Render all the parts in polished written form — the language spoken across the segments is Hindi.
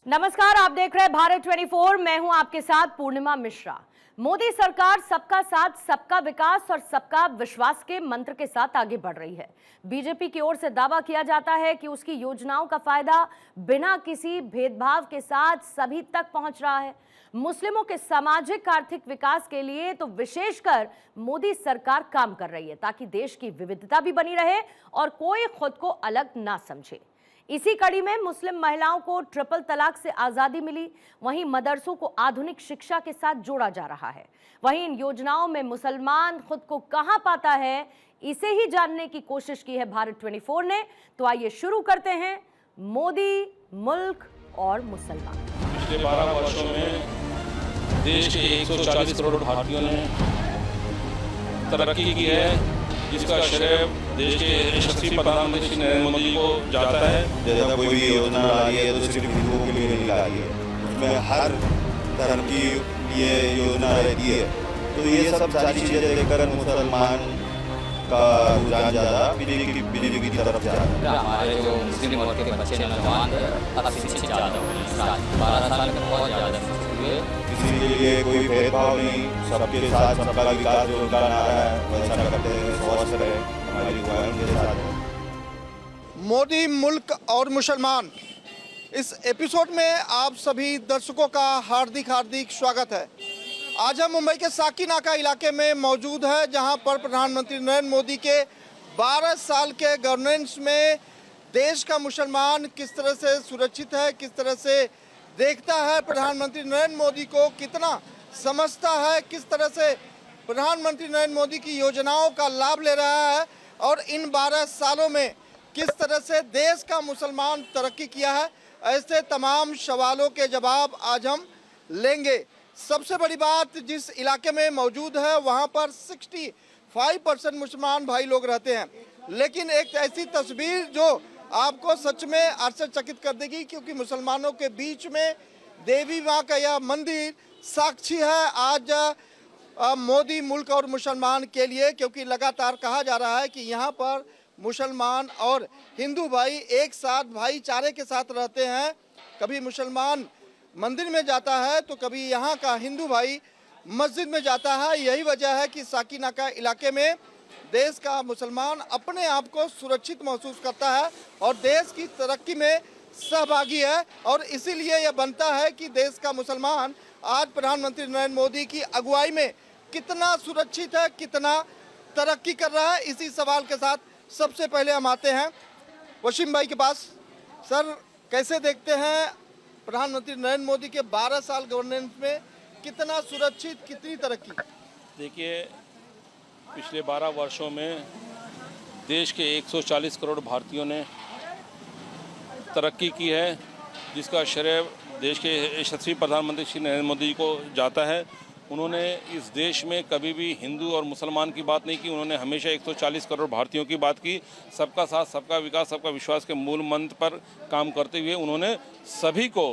नमस्कार, आप देख रहे हैं भारत 24। मैं हूं आपके साथ पूर्णिमा मिश्रा। मोदी सरकार सबका साथ, सबका विकास और सबका विश्वास के मंत्र के साथ आगे बढ़ रही है। बीजेपी की ओर से दावा किया जाता है कि उसकी योजनाओं का फायदा बिना किसी भेदभाव के साथ सभी तक पहुंच रहा है। मुस्लिमों के सामाजिक आर्थिक विकास के लिए तो विशेषकर मोदी सरकार काम कर रही है, ताकि देश की विविधता भी बनी रहे और कोई खुद को अलग ना समझे। इसी कड़ी में मुस्लिम महिलाओं को ट्रिपल तलाक से आजादी मिली, वहीं मदरसों को आधुनिक शिक्षा के साथ जोड़ा जा रहा है। वहीं इन योजनाओं में मुसलमान खुद को कहां पाता है, इसे ही जानने की कोशिश की है भारत 24 ने। तो आइए शुरू करते हैं मोदी, मुल्क और मुसलमान। पिछले 12 वर्षों में देश के 140 करोड़ भारतीयों ने तरक्की की है, जिसका श्रेय देश के यशस्वी प्रधानमंत्री श्री नरेंद्र मोदी जी को जाता है। जैसा कोई भी योजना ला रही है तो सिर्फ हिंदुओं के लिए नहीं ला रही है, उसमें हर धर्म की ये योजना रहती है। तो ये सब सारी चीज़ें देखकर मुसलमान का रुझान ज़्यादा बीजेपी की तरफ जा रहा है। हमारे जो मुस्लिम वर्ग के बच्चे नौजवान अब शिक्षित ज़्यादा हुए, 12 साल के बहुत ज़्यादा हुए। किसी के लिए कोई भेदभाव नहीं, सबके साथ सबका विकास जो उनका नारा है वैसा करते हैं। स्वस्थ रहे, हमारी दुआएं उनके साथ है। मोदी, मुल्क और मुसलमान, इस एपिसोड में आप सभी दर्शकों का हार्दिक स्वागत है। आज हम मुंबई के साकीनाका इलाके में मौजूद है, जहां पर प्रधानमंत्री नरेंद्र मोदी के 12 साल के गवर्नेंस में देश का मुसलमान किस तरह से सुरक्षित है, किस तरह से देखता है प्रधानमंत्री नरेंद्र मोदी को, कितना समझता है, किस तरह से प्रधानमंत्री नरेंद्र मोदी की योजनाओं का लाभ ले रहा है और इन 12 सालों में किस तरह से देश का मुसलमान तरक्की किया है। ऐसे तमाम सवालों के जवाब आज हम लेंगे। सबसे बड़ी बात, जिस इलाके में मौजूद है वहाँ पर 65% मुसलमान भाई लोग रहते हैं, लेकिन एक ऐसी तस्वीर जो आपको सच में आश्चर्यचकित कर देगी, क्योंकि मुसलमानों के बीच में देवी माँ का यह मंदिर साक्षी है आज मोदी, मुल्क और मुसलमान के लिए, क्योंकि लगातार कहा जा रहा है कि यहाँ पर मुसलमान और हिंदू भाई एक साथ भाईचारे के साथ रहते हैं। कभी मुसलमान मंदिर में जाता है तो कभी यहाँ का हिंदू भाई मस्जिद में जाता है। यही वजह है कि साकीनाका इलाके में देश का मुसलमान अपने आप को सुरक्षित महसूस करता है और देश की तरक्की में सहभागी है। और इसीलिए यह बनता है कि देश का मुसलमान आज प्रधानमंत्री नरेंद्र मोदी की अगुवाई में कितना सुरक्षित है, कितना तरक्की कर रहा है। इसी सवाल के साथ सबसे पहले हम आते हैं वसीम भाई के पास। सर, कैसे देखते हैं प्रधानमंत्री नरेंद्र मोदी के 12 साल गवर्नेंस में कितना सुरक्षित, कितनी तरक्की? देखिए, पिछले 12 वर्षों में देश के 140 करोड़ भारतीयों ने तरक्की की है, जिसका श्रेय देश के यशस्वी प्रधानमंत्री श्री नरेंद्र मोदी जी को जाता है। उन्होंने इस देश में कभी भी हिंदू और मुसलमान की बात नहीं की, उन्होंने हमेशा 140 करोड़ भारतीयों की बात की। सबका साथ, सबका विकास, सबका विश्वास के मूल मंत्र पर काम करते हुए उन्होंने सभी को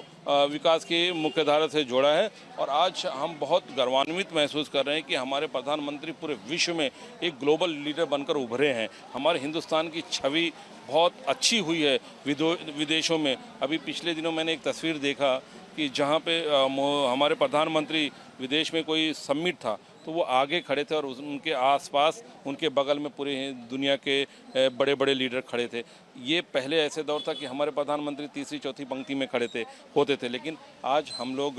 विकास की मुख्यधारा से जोड़ा है। और आज हम बहुत गर्वान्वित महसूस कर रहे हैं कि हमारे प्रधानमंत्री पूरे विश्व में एक ग्लोबल लीडर बनकर उभरे हैं। हमारे हिंदुस्तान की छवि बहुत अच्छी हुई है विदेशों में। अभी पिछले दिनों मैंने एक तस्वीर देखा कि जहाँ पे हमारे प्रधानमंत्री विदेश में कोई समिट था तो वो आगे खड़े थे और उनके आसपास, उनके बगल में पूरे दुनिया के बड़े बड़े लीडर खड़े थे। ये पहले ऐसे दौर था कि हमारे प्रधानमंत्री तीसरी चौथी पंक्ति में खड़े होते थे, लेकिन आज हम लोग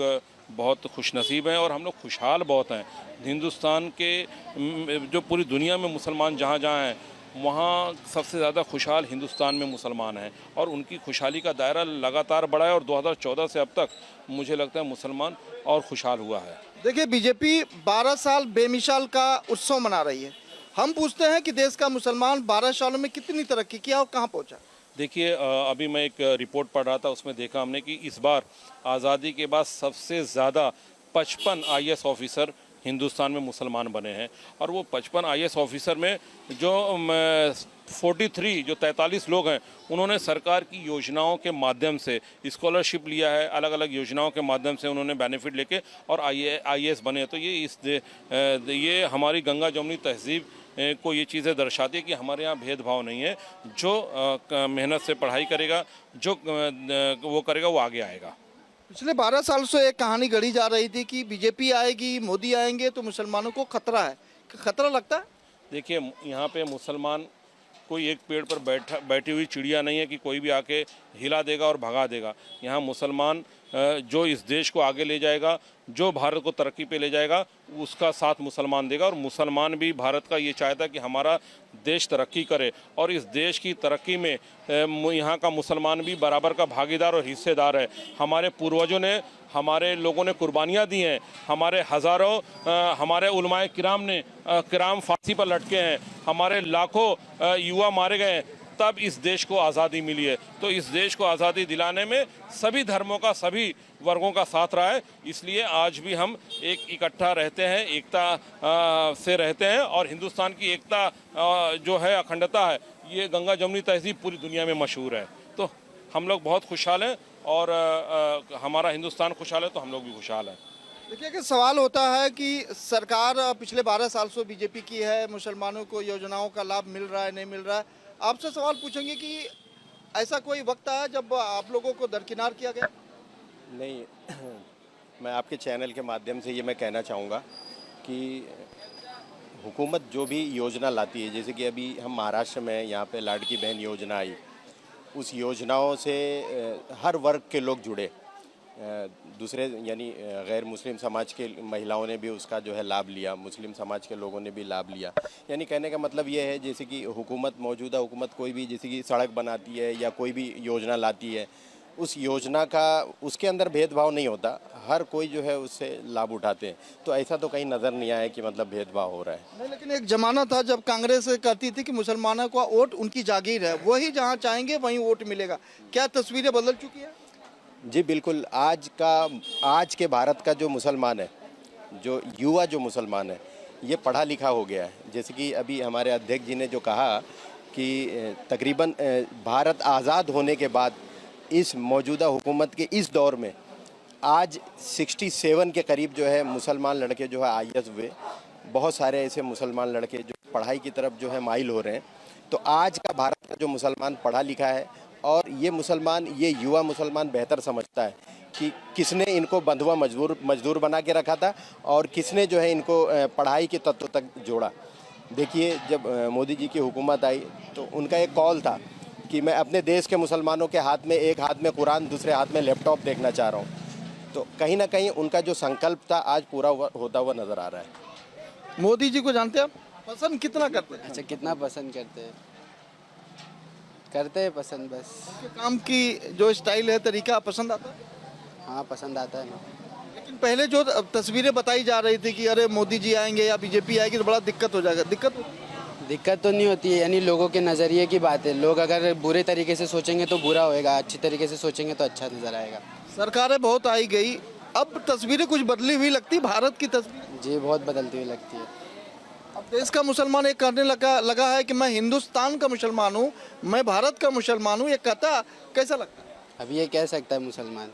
बहुत खुशनसीब हैं और हम लोग खुशहाल बहुत हैं। हिंदुस्तान के जो पूरी दुनिया में मुसलमान जहाँ जहाँ हैं, वहाँ सबसे ज़्यादा खुशहाल हिंदुस्तान में मुसलमान हैं और उनकी खुशहाली का दायरा लगातार बढ़ा है और 2014 से अब तक मुझे लगता है मुसलमान और खुशहाल हुआ है। देखिए, बीजेपी 12 साल बेमिसाल का उत्सव मना रही है। हम पूछते हैं कि देश का मुसलमान 12 सालों में कितनी तरक्की किया और कहाँ पहुँचा? देखिए, अभी मैं एक रिपोर्ट पढ़ रहा था, उसमें देखा हमने कि इस बार आज़ादी के बाद सबसे ज़्यादा 55 IAS ऑफिसर हिंदुस्तान में मुसलमान बने हैं। और वो 55 IAS ऑफिसर में जो 43 लोग हैं, उन्होंने सरकार की योजनाओं के माध्यम से स्कॉलरशिप लिया है, अलग अलग योजनाओं के माध्यम से उन्होंने बेनिफिट लेके और IAS बने। तो ये हमारी गंगा जमुनी तहजीब को ये चीज़ें दर्शाती है कि हमारे यहाँ भेदभाव नहीं है। जो मेहनत से पढ़ाई करेगा, जो वो करेगा, वो आगे आएगा। पिछले 12 साल से एक कहानी गढ़ी जा रही थी कि बीजेपी आएगी, मोदी आएंगे तो मुसलमानों को खतरा है। खतरा लगता है? देखिए, यहाँ पे मुसलमान कोई एक पेड़ पर बैठी हुई चिड़िया नहीं है कि कोई भी आके हिला देगा और भगा देगा। यहाँ मुसलमान जो इस देश को आगे ले जाएगा, जो भारत को तरक्की पे ले जाएगा, उसका साथ मुसलमान देगा। और मुसलमान भी भारत का ये चाहता है कि हमारा देश तरक्की करे, और इस देश की तरक्की में यहाँ का मुसलमान भी बराबर का भागीदार और हिस्सेदार है। हमारे पूर्वजों ने, हमारे लोगों ने कुर्बानियाँ दी हैं, हमारे हज़ारों हमारे उलमाए किराम ने किराम फांसी पर लटके हैं, हमारे लाखों युवा मारे गए हैं, तब इस देश को आज़ादी मिली है। तो इस देश को आज़ादी दिलाने में सभी धर्मों का, सभी वर्गों का साथ रहा है। इसलिए आज भी हम एक इकट्ठा रहते हैं, एकता से रहते हैं, और हिंदुस्तान की एकता जो है, अखंडता है, ये गंगा जमुनी तहजीब पूरी दुनिया में मशहूर है। तो हम लोग बहुत खुशहाल हैं, और हमारा हिंदुस्तान खुशहाल है तो हम लोग भी खुशहाल हैं। देखिए कि सवाल होता है कि सरकार पिछले 12 साल से बीजेपी की है, मुसलमानों को योजनाओं का लाभ मिल रहा है, नहीं मिल रहा है। आपसे सवाल पूछेंगे कि ऐसा कोई वक्त आया जब आप लोगों को दरकिनार किया गया? नहीं, मैं आपके चैनल के माध्यम से ये मैं कहना चाहूँगा कि हुकूमत जो भी योजना लाती है, जैसे कि अभी हम महाराष्ट्र में यहाँ पे लाडकी बहन योजना आई, उस योजनाओं से हर वर्ग के लोग जुड़े। दूसरे यानी गैर मुस्लिम समाज के महिलाओं ने भी उसका जो है लाभ लिया, मुस्लिम समाज के लोगों ने भी लाभ लिया। यानी कहने का मतलब ये है, जैसे कि मौजूदा हुकूमत कोई भी जैसे कि सड़क बनाती है या कोई भी योजना लाती है, उस योजना का उसके अंदर भेदभाव नहीं होता, हर कोई जो है उससे लाभ उठाते हैं। तो ऐसा तो कहीं नज़र नहीं आया कि मतलब भेदभाव हो रहा है। नहीं, लेकिन एक जमाना था जब कांग्रेस कहती थी कि मुसलमानों का वोट उनकी जागीर है, वही जहाँ चाहेंगे वहीं वोट मिलेगा। क्या तस्वीरें बदल चुकी है? जी बिल्कुल। आज के भारत का जो मुसलमान है, जो युवा जो मुसलमान है, ये पढ़ा लिखा हो गया है। जैसे कि अभी हमारे अध्यक्ष जी ने जो कहा कि तकरीबन भारत आज़ाद होने के बाद इस मौजूदा हुकूमत के इस दौर में आज 67 के करीब जो है मुसलमान लड़के जो है IAS हुए। बहुत सारे ऐसे मुसलमान लड़के जो पढ़ाई की तरफ जो है माइल हो रहे हैं। तो आज का भारत का जो मुसलमान पढ़ा लिखा है, और ये युवा मुसलमान बेहतर समझता है कि किसने इनको बंधुआ मजदूर बना के रखा था और किसने जो है इनको पढ़ाई के तत्व तक जोड़ा। देखिए, जब मोदी जी की हुकूमत आई तो उनका एक कॉल था कि मैं अपने देश के मुसलमानों के हाथ में, एक हाथ में कुरान, दूसरे हाथ में लैपटॉप देखना चाह रहा हूँ। तो कहीं ना कहीं उनका जो संकल्प था आज पूरा होता हुआ नज़र आ रहा है। मोदी जी को जानते हैं आप? पसंद कितना करते हैं? अच्छा, कितना पसंद करते हैं? करते हैं पसंद बस। उनके काम की जो स्टाइल है, तरीका पसंद आता है? हाँ, पसंद आता है ना। लेकिन पहले जो तस्वीरें बताई जा रही थी कि अरे मोदी जी आएंगे या बीजेपी आएगी तो बड़ा दिक्कत हो जाएगा, दिक्कत तो नहीं होती है, यानी लोगों के नज़रिए की बात है। लोग अगर बुरे तरीके से सोचेंगे तो बुरा होएगा, अच्छी तरीके से सोचेंगे तो अच्छा नज़र आएगा। सरकारें बहुत आई गई, अब तस्वीरें कुछ बदली हुई लगती, भारत की तस्वीर जी बहुत बदलती हुई लगती है। अब देश का मुसलमान एक करने लगा है कि मैं हिंदुस्तान का मुसलमान हूँ, मैं भारत का मुसलमान हूँ, ये कहता कैसा लगता है? अभी ये कह सकता है मुसलमान,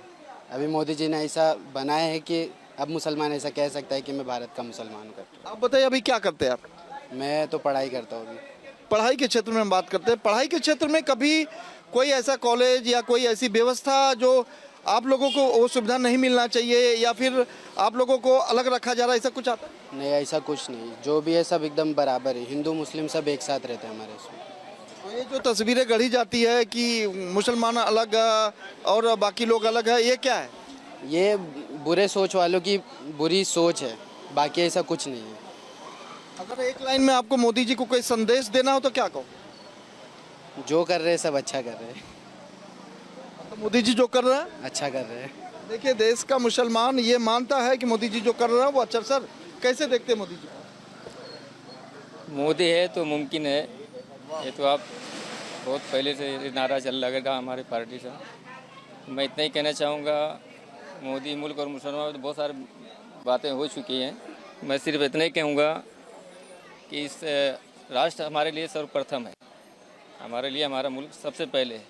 अभी मोदी जी ने ऐसा बनाया है कि अब मुसलमान ऐसा कह सकता है कि मैं भारत का मुसलमान हूँ। आप बताइए, अभी क्या करते हैं आप? मैं तो पढ़ाई करता हूँ। पढ़ाई के क्षेत्र में हम बात करते हैं। पढ़ाई के क्षेत्र में कभी कोई ऐसा कॉलेज या कोई ऐसी व्यवस्था जो आप लोगों को वो सुविधा नहीं मिलना चाहिए, या फिर आप लोगों को अलग रखा जा रहा है, ऐसा कुछ आता है? नहीं, ऐसा कुछ नहीं, जो भी है सब एकदम बराबर है। हिंदू मुस्लिम सब एक साथ रहते हैं हमारे इसमें। तो ये जो तस्वीरें गढ़ी जाती है कि मुसलमान अलग और बाकी लोग अलग है, ये क्या है? ये बुरे सोच वालों की बुरी सोच है, बाकी ऐसा कुछ नहीं है। अगर एक लाइन में आपको मोदी जी को कोई संदेश देना हो तो क्या कहो? जो कर रहे हैं सब अच्छा कर रहे हैं। तो मोदी जी जो कर रहे हैं अच्छा कर रहे हैं। देखिए, देश का मुसलमान ये मानता है कि मोदी जी जो कर रहे हैं वो अच्छा। सर, कैसे देखते हैं मोदी जी? मोदी है तो मुमकिन है, ये तो आप बहुत पहले से ये नारा चल लगेगा हमारी पार्टी से। मैं इतना ही कहना चाहूँगा, मोदी मुल्क और मुसलमान तो बहुत सारी बातें हो चुकी हैं। मैं सिर्फ इतना ही कहूँगा कि इस राष्ट्र हमारे लिए सर्वप्रथम है, हमारे लिए हमारा मुल्क सबसे पहले है,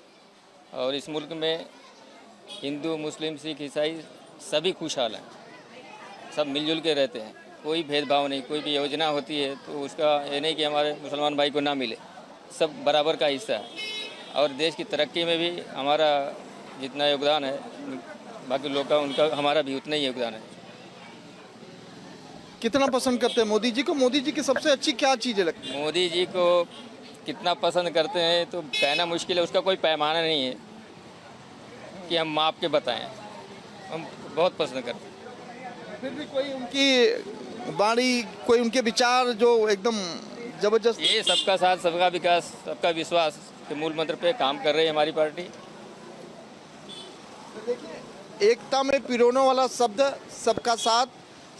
और इस मुल्क में हिंदू मुस्लिम सिख ईसाई सभी खुशहाल हैं, सब मिलजुल के रहते हैं, कोई भेदभाव नहीं। कोई भी योजना होती है तो उसका ये नहीं कि हमारे मुसलमान भाई को ना मिले, सब बराबर का हिस्सा है। और देश की तरक्की में भी हमारा जितना योगदान है बाकी लोग का उनका हमारा भी उतना ही योगदान है। कितना पसंद करते हैं मोदी जी को? मोदी जी की सबसे अच्छी क्या चीज़ें लगती हैं? मोदी जी को कितना पसंद करते हैं तो कहना मुश्किल है, उसका कोई पैमाना नहीं है कि हम माप के बताएं। हम बहुत पसंद करते हैं। फिर भी कोई उनकी वाणी, कोई उनके विचार जो एकदम जबरदस्त। ये सबका साथ, सबका विकास, सबका विश्वास के मूल मंत्र पे काम कर रही है हमारी पार्टी। एकता में पिरोने वाला शब्द सबका साथ,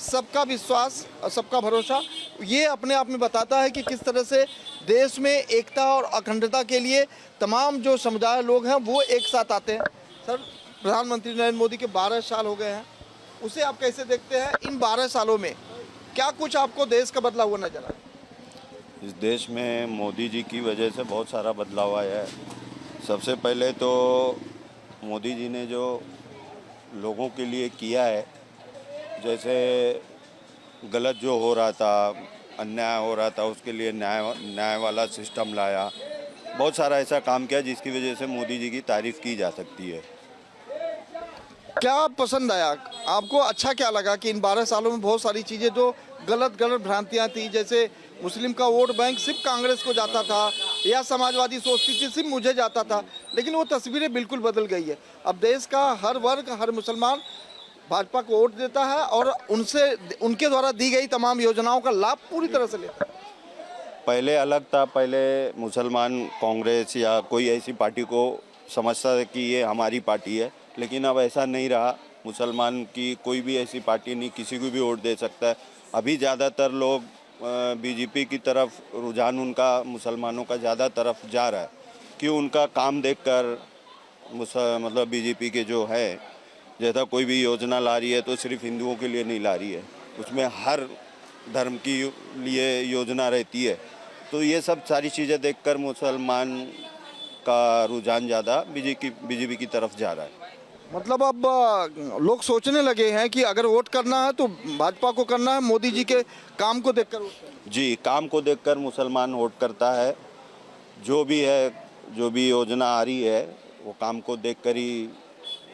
सबका विश्वास और सबका भरोसा, ये अपने आप में बताता है कि किस तरह से देश में एकता और अखंडता के लिए तमाम जो समुदाय लोग हैं वो एक साथ आते हैं। सर, प्रधानमंत्री नरेंद्र मोदी के 12 साल हो गए हैं, उसे आप कैसे देखते हैं? इन 12 सालों में क्या कुछ आपको देश का बदला हुआ नजर आया? इस देश में मोदी जी की वजह से बहुत सारा बदलाव आया है। सबसे पहले तो मोदी जी ने जो लोगों के लिए किया है, जैसे गलत जो हो रहा था, अन्याय हो रहा था, उसके लिए न्याय वाला सिस्टम लाया। बहुत सारा ऐसा काम किया जिसकी वजह से मोदी जी की तारीफ की जा सकती है। क्या पसंद आया आपको? अच्छा क्या लगा कि इन 12 सालों में बहुत सारी चीज़ें जो गलत भ्रांतियां थी, जैसे मुस्लिम का वोट बैंक सिर्फ कांग्रेस को जाता था या समाजवादी सोचती थी सिर्फ मुझे जाता था, लेकिन वो तस्वीरें बिल्कुल बदल गई है। अब देश का हर वर्ग, हर मुसलमान भाजपा को वोट देता है और उनके द्वारा दी गई तमाम योजनाओं का लाभ पूरी तरह से लेता है। पहले अलग था, पहले मुसलमान कांग्रेस या कोई ऐसी पार्टी को समझता था कि ये हमारी पार्टी है, लेकिन अब ऐसा नहीं रहा। मुसलमान की कोई भी ऐसी पार्टी नहीं, किसी को भी वोट दे सकता है। अभी ज़्यादातर लोग बीजेपी की तरफ, रुझान उनका मुसलमानों का ज़्यादा तरफ जा रहा है कि उनका काम देखकर मतलब बीजेपी के जो है, जैसा कोई भी योजना ला रही है तो सिर्फ हिंदुओं के लिए नहीं ला रही है, उसमें हर धर्म की लिए योजना रहती है। तो ये सब सारी चीज़ें देखकर मुसलमान का रुझान ज़्यादा बीजेपी की तरफ जा रहा है। मतलब अब लोग सोचने लगे हैं कि अगर वोट करना है तो भाजपा को करना है, मोदी जी के काम को देखकर वोट करना है। जी, काम को देखकर मुसलमान वोट करता है। जो भी है, जो भी योजना आ रही है, वो काम को देखकर ही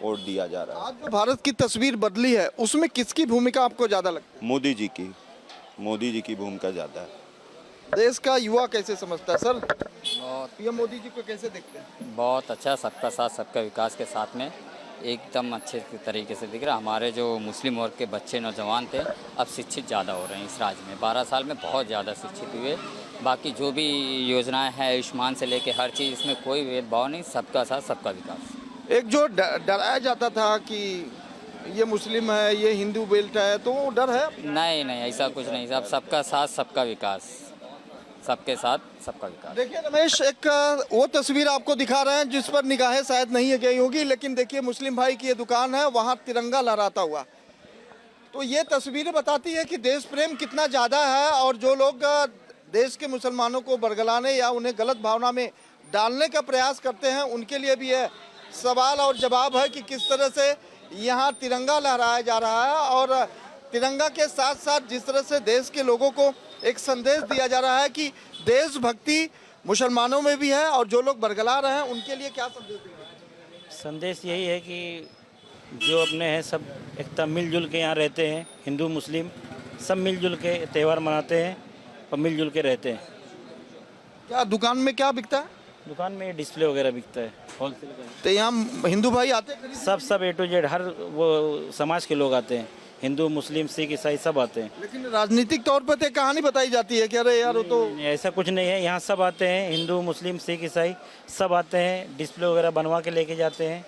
वोट दिया जा रहा है। आज जो भारत की तस्वीर बदली है, उसमें किसकी भूमिका आपको ज़्यादा लगती है? मोदी जी की भूमिका ज़्यादा है। देश का युवा कैसे समझता है? सर, बहुत ये मोदी जी को कैसे देखते हैं? बहुत अच्छा, सबका साथ, सबका विकास के साथ में एकदम अच्छे तरीके से दिख रहा। हमारे जो मुस्लिम वर्ग के बच्चे, नौजवान थे, अब शिक्षित ज़्यादा हो रहे हैं इस राज्य में। 12 साल में बहुत ज़्यादा शिक्षित हुए। बाकी जो भी योजनाएं हैं, आयुष्मान से लेके हर चीज़, इसमें कोई भेदभाव नहीं, सबका साथ, सबका विकास। एक जो डराया जाता था कि ये मुस्लिम है, ये हिंदू बेल्ट है, तो वो डर है? नहीं नहीं, ऐसा कुछ नहीं। सब सबका साथ, सबका विकास, सबके साथ, सबका विकास। देखिए रमेश, एक वो तस्वीर आपको दिखा रहे हैं जिस पर निगाहें शायद नहीं गई होगी, लेकिन देखिए मुस्लिम भाई की ये दुकान है, वहाँ तिरंगा लहराता हुआ। तो ये तस्वीरें बताती है कि देश प्रेम कितना ज़्यादा है, और जो लोग देश के मुसलमानों को बरगलाने या उन्हें गलत भावना में डालने का प्रयास करते हैं, उनके लिए भी है सवाल और जवाब है कि किस तरह से यहाँ तिरंगा लहराया जा रहा है, और तिरंगा के साथ साथ जिस तरह से देश के लोगों को एक संदेश दिया जा रहा है कि देशभक्ति मुसलमानों में भी है, और जो लोग बरगला रहे हैं उनके लिए क्या संदेश देंगे? संदेश यही है कि जो अपने हैं सब एकता मिलजुल के यहाँ रहते हैं। हिंदू मुस्लिम सब मिलजुल के त्यौहार मनाते हैं और मिलजुल के रहते हैं। क्या दुकान में क्या बिकता है? दुकान में डिस्प्ले वगैरह बिकता है, होलसेल का। तो यहाँ हिंदू भाई आते हैं खरीदने? सब A to Z हर वो समाज के लोग आते हैं, हिंदू मुस्लिम सिख ईसाई सब आते हैं। लेकिन राजनीतिक तौर पर तो कहानी बताई जाती है कि अरे यार वो तो ऐसा कुछ नहीं है, यहाँ सब आते हैं, हिंदू मुस्लिम सिख ईसाई सब आते हैं, डिस्प्ले वगैरह बनवा के लेके जाते हैं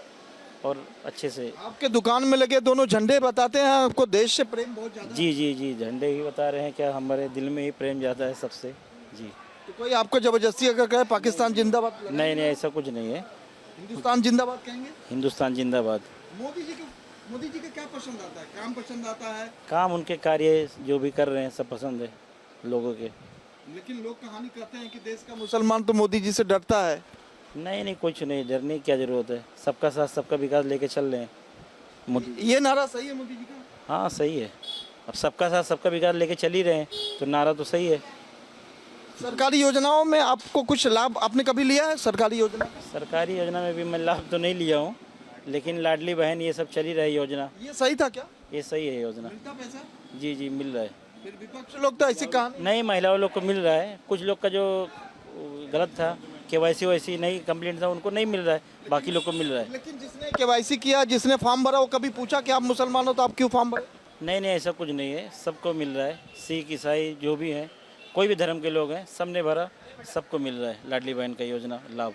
और अच्छे से। आपके दुकान में लगे दोनों झंडे बताते हैं आपको देश से प्रेम बहुत ज्यादा? जी जी जी, झंडे ही बता रहे हैं, क्या हमारे दिल में ही प्रेम ज़्यादा है सबसे। जी, तो कोई आपको जबरदस्ती अगर कहे पाकिस्तान जिंदाबाद, नहीं नहीं, ऐसा कुछ नहीं है। हिंदुस्तान जिंदाबाद कहेंगे? हिंदुस्तान जिंदाबाद। मोदी जी का क्या पसंद आता है? काम पसंद आता है? काम उनके कार्य जो भी कर रहे हैं सब पसंद है लोगों के। लेकिन लोग कहानी कहते हैं कि देश का मुसलमान तो मोदी जी से डरता है। नहीं नहीं, कुछ नहीं, डरने की क्या जरूरत है। सबका साथ सबका विकास लेके चल रहे हैं। ये नारा सही है मोदी जी का? हाँ सही है, अब सबका साथ सबका विकास लेके चल ही रहे हैं तो नारा तो सही है। सरकारी योजनाओं में आपको कुछ लाभ आपने कभी लिया है? सरकारी योजना सरकारी योजना में भी मैं लाभ तो नहीं लिया हूँ, लेकिन लाडली बहन ये सब चली रही योजना, ये सही था क्या? ये सही है योजना। मिलता पैसा? जी जी मिल रहा है। फिर विपक्ष लोग तो ऐसे कहा नहीं, महिलाओं लोग को मिल रहा है, कुछ लोग का जो गलत था KYC वैसी नहीं कंप्लेंट था उनको नहीं मिल रहा है, बाकी लोग को मिल रहा है। लेकिन जिसने केवाईसी किया, जिसने फॉर्म भरा, वो कभी पूछा कि आप मुसलमान हो तो आप क्यों फॉर्म भरे? नहीं नहीं, ऐसा कुछ नहीं है, सबको मिल रहा है। सिख ईसाई जो भी हैं, कोई भी धर्म के लोग हैं, सबने भरा, सबको मिल रहा है लाडली बहन का योजना लाभ।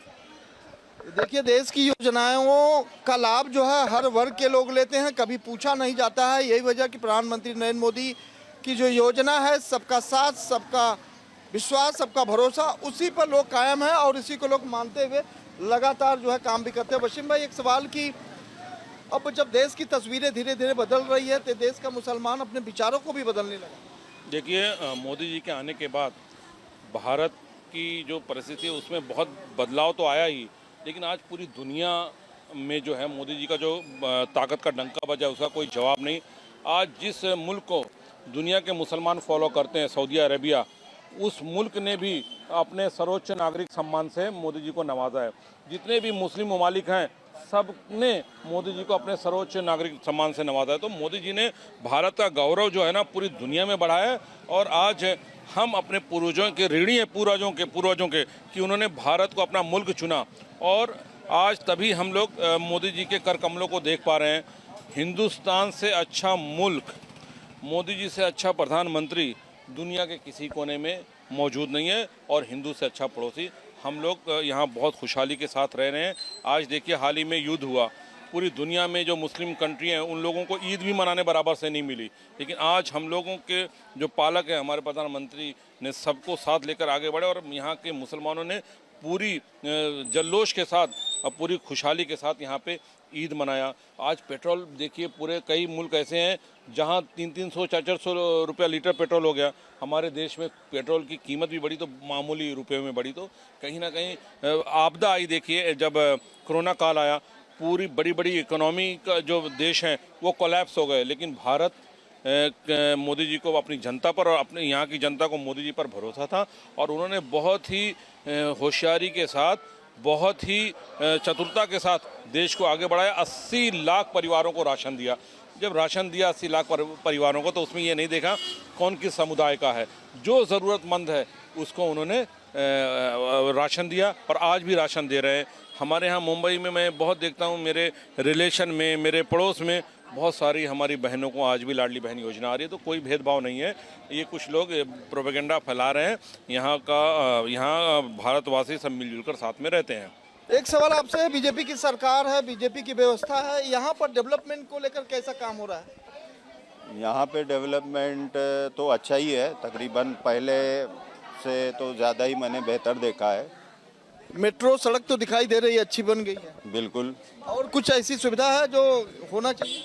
देखिए, देश की योजनाओं का लाभ जो है हर वर्ग के लोग लेते हैं, कभी पूछा नहीं जाता है। यही वजह कि प्रधानमंत्री नरेंद्र मोदी की जो योजना है, सबका साथ, सबका विश्वास, सबका भरोसा, उसी पर लोग कायम है और इसी को लोग मानते हुए लगातार जो है काम भी करते हैं। वसीम भाई, एक सवाल की, अब जब देश की तस्वीरें धीरे धीरे बदल रही है तो देश का मुसलमान अपने विचारों को भी बदलने लगा। देखिए, मोदी जी के आने के बाद भारत की जो परिस्थिति है उसमें बहुत बदलाव तो आया ही, लेकिन आज पूरी दुनिया में जो है मोदी जी का जो ताकत का डंका बजा उसका कोई जवाब नहीं। आज जिस मुल्क को दुनिया के मुसलमान फॉलो करते हैं, सऊदी अरेबिया, उस मुल्क ने भी अपने सर्वोच्च नागरिक सम्मान से मोदी जी को नवाजा है। जितने भी मुस्लिम ममालिक हैं सब ने मोदी जी को अपने सर्वोच्च नागरिक सम्मान से नवाजा है। तो मोदी जी ने भारत का गौरव जो है ना पूरी दुनिया में बढ़ाया है। और आज हम अपने पूर्वजों के ऋणी हैं, पूर्वजों के कि उन्होंने भारत को अपना मुल्क चुना। और आज तभी हम लोग मोदी जी के कर कमलों को देख पा रहे हैं। हिंदुस्तान से अच्छा मुल्क, मोदी जी से अच्छा प्रधानमंत्री दुनिया के किसी कोने में मौजूद नहीं है, और हिंदू से अच्छा पड़ोसी। हम लोग यहाँ बहुत खुशहाली के साथ रह रहे हैं। आज देखिए, हाल ही में युद्ध हुआ, पूरी दुनिया में जो मुस्लिम कंट्री हैं उन लोगों को ईद भी मनाने बराबर से नहीं मिली, लेकिन आज हम लोगों के जो पालक हैं, हमारे प्रधानमंत्री ने सबको साथ लेकर आगे बढ़े और यहाँ के मुसलमानों ने पूरी जल्लोश के साथ, पूरी खुशहाली के साथ यहाँ पे ईद मनाया। आज पेट्रोल देखिए, पूरे कई मुल्क ऐसे हैं जहाँ 300-300, 400 रुपया लीटर पेट्रोल हो गया। हमारे देश में पेट्रोल की कीमत भी बढ़ी तो मामूली रुपये में बढ़ी। तो कहीं ना कहीं आपदा आई। देखिए, जब कोरोना काल आया, पूरी बड़ी बड़ी इकोनॉमी का जो देश हैं वो कोलैप्स हो गए, लेकिन भारत मोदी जी को, अपनी जनता पर और अपने यहाँ की जनता को मोदी जी पर भरोसा था और उन्होंने बहुत ही होशियारी के साथ, बहुत ही चतुरता के साथ देश को आगे बढ़ाया। 80 लाख परिवारों को राशन दिया। जब राशन दिया 80 लाख परिवारों को, तो उसमें ये नहीं देखा कौन किस समुदाय का है, जो ज़रूरतमंद है उसको उन्होंने राशन दिया और आज भी राशन दे रहे हैं। हमारे यहाँ मुंबई में मैं बहुत देखता हूँ, मेरे रिलेशन में, मेरे पड़ोस में बहुत सारी हमारी बहनों को आज भी लाडली बहन योजना आ रही है। तो कोई भेदभाव नहीं है, ये कुछ लोग प्रोपेगेंडा फैला रहे हैं। यहाँ भारतवासी सब मिलजुल कर साथ में रहते हैं। एक सवाल आपसे, बीजेपी की सरकार है, बीजेपी की व्यवस्था है, यहाँ पर डेवलपमेंट को लेकर कैसा काम हो रहा है? यहाँ पे डेवलपमेंट तो अच्छा ही है, तकरीबन पहले से तो ज़्यादा ही मैंने बेहतर देखा है। मेट्रो सड़क तो दिखाई दे रही है, अच्छी बन गई है। बिल्कुल। और कुछ ऐसी सुविधा है जो होना चाहिए?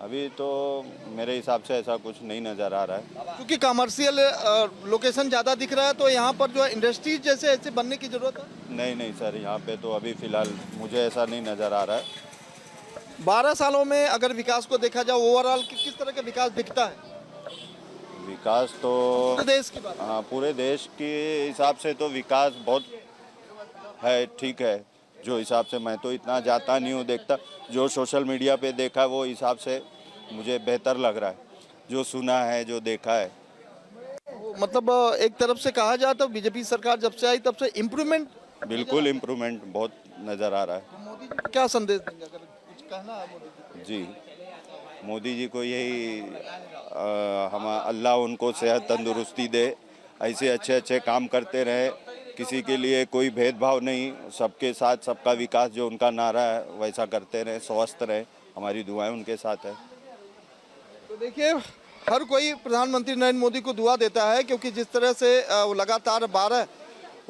अभी तो मेरे हिसाब से ऐसा कुछ नहीं नज़र आ रहा है, क्योंकि कमर्शियल लोकेशन ज़्यादा दिख रहा है, तो यहाँ पर जो है इंडस्ट्रीज जैसे ऐसे बनने की ज़रूरत है। नहीं सर, यहाँ पे तो अभी फ़िलहाल मुझे ऐसा नहीं नज़र आ रहा है। 12 सालों में अगर विकास को देखा जाए, ओवरऑल किस तरह का विकास दिखता है? विकास तो पूरे देश की बात। हाँ, पूरे देश के हिसाब से तो विकास बहुत है, ठीक है। जो हिसाब से, मैं तो इतना जाता नहीं हूँ, देखता, जो सोशल मीडिया पे देखा वो हिसाब से मुझे बेहतर लग रहा है, जो सुना है, जो देखा है। मतलब एक तरफ से कहा जाए तो बीजेपी सरकार जब से आई तब से इम्प्रूवमेंट, बिल्कुल इम्प्रूवमेंट बहुत नज़र आ रहा है। मोदी जी को क्या संदेश देंगे, अगर कुछ कहना है मोदी जी? जी, मोदी जी को यही हम अल्लाह उनको सेहत तंदुरुस्ती दे, ऐसे अच्छे अच्छे काम करते रहे, किसी के लिए कोई भेदभाव नहीं, सबके साथ सबका विकास जो उनका नारा है वैसा करते रहे, स्वस्थ रहे, हमारी दुआएं उनके साथ है। तो देखिए, हर कोई प्रधानमंत्री नरेंद्र मोदी को दुआ देता है, क्योंकि जिस तरह से वो लगातार 12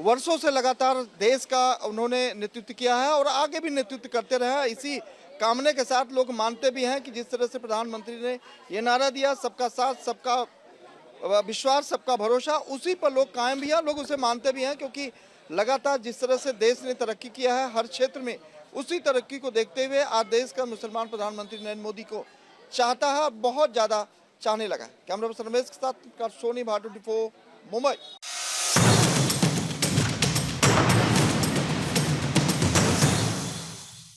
वर्षों से लगातार देश का उन्होंने नेतृत्व किया है और आगे भी नेतृत्व करते रहे हैं। इसी कामने के साथ लोग मानते भी हैं कि जिस तरह से प्रधानमंत्री ने ये नारा दिया, सबका साथ, सबका विश्वास, सबका भरोसा, उसी पर लोग कायम भी हैं, लोग उसे मानते भी हैं। क्योंकि लगातार जिस तरह से देश ने तरक्की किया है हर क्षेत्र में, उसी तरक्की को देखते हुए आज देश का मुसलमान प्रधानमंत्री नरेंद्र मोदी को चाहता है, बहुत ज़्यादा चाहने लगा है। कैमरा पर्सन रमेश के साथ सोनी, भारत 24 मुंबई।